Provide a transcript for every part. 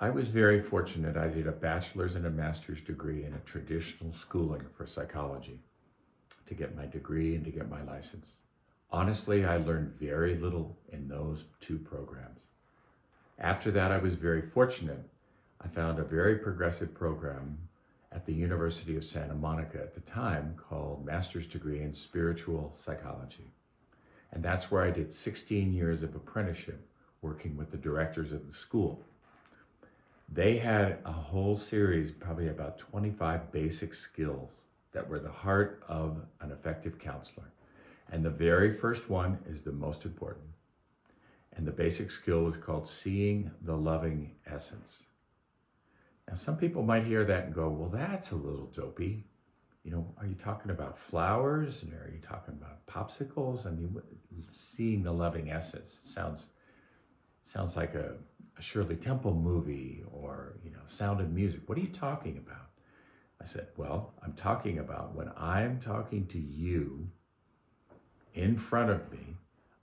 I was very fortunate. I did a bachelor's and a master's degree in a traditional schooling for psychology to get my degree and to get my license. Honestly, I learned very little in those two programs. After that, I was very fortunate. I found a very progressive program at the University of Santa Monica at the time called Master's Degree in Spiritual Psychology. And that's where I did 16 years of apprenticeship working with the directors of the school. They had a whole series, probably about 25 basic skills that were the heart of an effective counselor. And the very first one is the most important. And the basic skill was called seeing the loving essence. Now, some people might hear that and go, well, that's a little dopey. You know, are you talking about flowers? And are you talking about popsicles? I mean, seeing the loving essence sounds like a Shirley Temple movie or, Sound of Music. What are you talking about? I said, well, I'm talking about when I'm talking to you in front of me,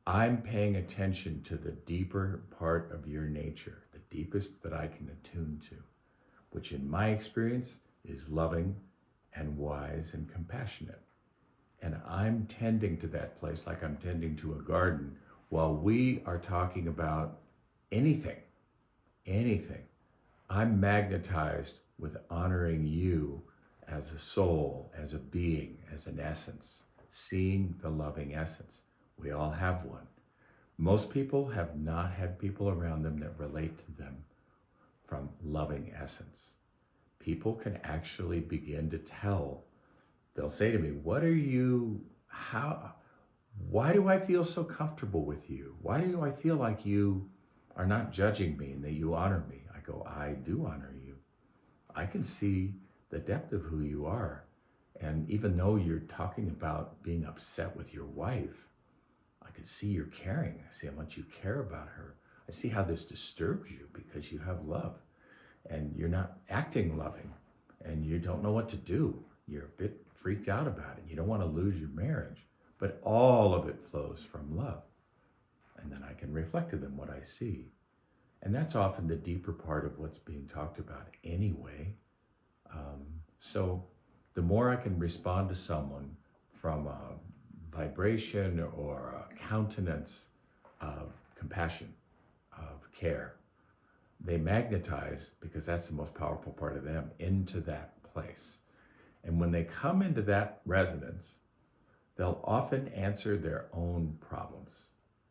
I'm paying attention to the deeper part of your nature, the deepest that I can attune to, which in my experience is loving and wise and compassionate. And I'm tending to that place like I'm tending to a garden while we are talking about anything. I'm magnetized with honoring you as a soul, as a being, as an essence, seeing the loving essence. We all have one. Most people have not had people around them that relate to them from loving essence. People can actually begin to tell. They'll say to me, why do I feel so comfortable with you? Why do I feel like you are not judging me and that you honor me? I go, I do honor you. I can see the depth of who you are. And even though you're talking about being upset with your wife, I can see you're caring. I see how much you care about her. I see how this disturbs you because you have love and you're not acting loving and you don't know what to do. You're a bit freaked out about it. You don't want to lose your marriage, but all of it flows from love. And then I can reflect to them what I see. And that's often the deeper part of what's being talked about anyway. So the more I can respond to someone from a vibration or a countenance of compassion, of care, they magnetize, because that's the most powerful part of them, into that place. And when they come into that resonance, they'll often answer their own problems.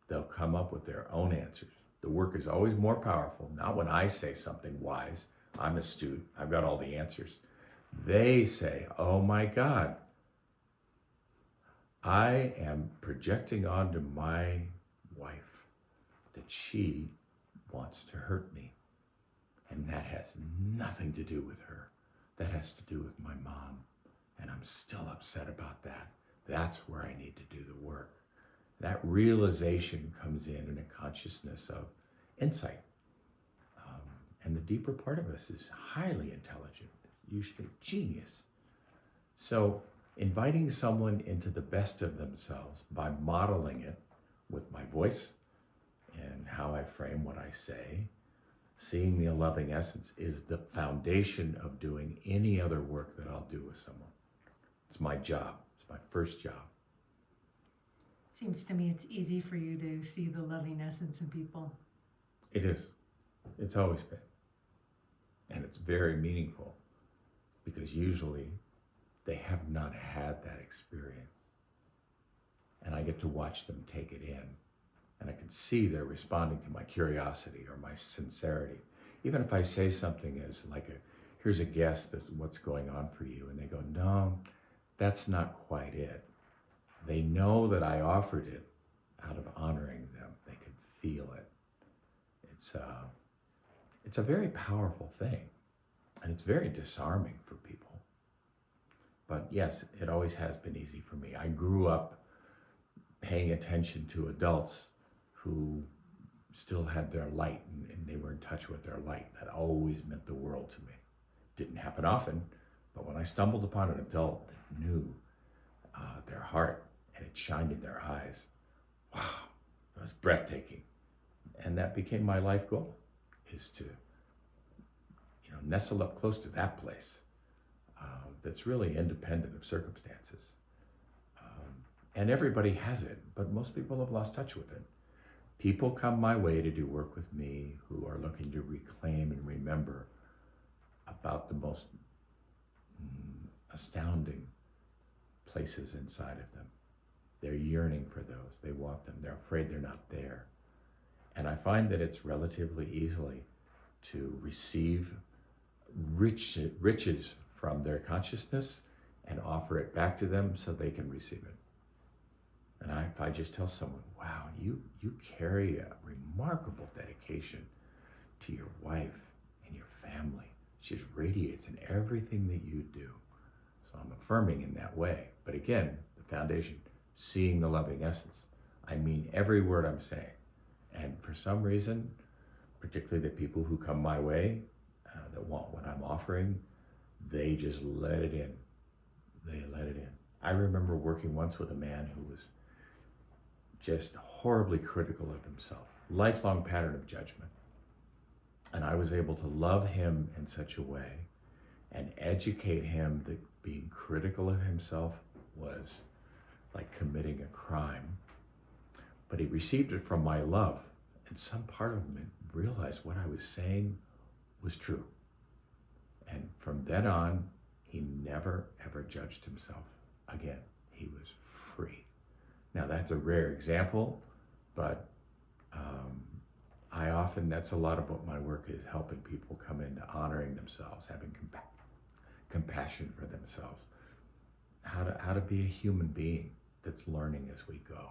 They'll come up with their own answers. The work is always more powerful, not when I say something wise, I'm astute, I've got all the answers. They say, oh my God, I am projecting onto my wife that she wants to hurt me. And that has nothing to do with her. That has to do with my mom. And I'm still upset about that. That's where I need to do the work. That realization comes in a consciousness of insight. And the deeper part of us is highly intelligent, usually genius. So inviting someone into the best of themselves by modeling it with my voice and how I frame what I say, seeing the loving essence is the foundation of doing any other work that I'll do with someone. It's my job. It's my first job. Seems to me it's easy for you to see the loving essence in people. It is. It's always been. And it's very meaningful because usually they have not had that experience. And I get to watch them take it in. And I can see they're responding to my curiosity or my sincerity. Even if I say something as like here's a guess that's what's going on for you. And they go, no, that's not quite it. They know that I offered it out of honoring them. They can feel it. It's a very powerful thing. And it's very disarming for people. But yes, it always has been easy for me. I grew up paying attention to adults who still had their light and they were in touch with their light. That always meant the world to me. Didn't happen often, but when I stumbled upon an adult that knew their heart and it shined in their eyes, wow, it was breathtaking. And that became my life goal, is to nestle up close to that place that's really independent of circumstances. And everybody has it, but most people have lost touch with it. People come my way to do work with me who are looking to reclaim and remember about the most astounding places inside of them. They're yearning for those. They want them. They're afraid they're not there. And I find that it's relatively easily to receive riches from their consciousness and offer it back to them so they can receive it. And if I just tell someone, wow, you carry a remarkable dedication to your wife and your family. It just radiates in everything that you do. So I'm affirming in that way. But again, the foundation, seeing the loving essence. I mean every word I'm saying. And for some reason, particularly the people who come my way that want what I'm offering, they just let it in. They let it in. I remember working once with a man who was just horribly critical of himself, lifelong pattern of judgment. And I was able to love him in such a way and educate him that being critical of himself was like committing a crime. But he received it from my love, and some part of him realized what I was saying was true. And from then on, he never, ever judged himself again. He was free. Now, that's a rare example, but that's a lot of what my work is, helping people come into honoring themselves, having compassion for themselves, how to be a human being that's learning as we go.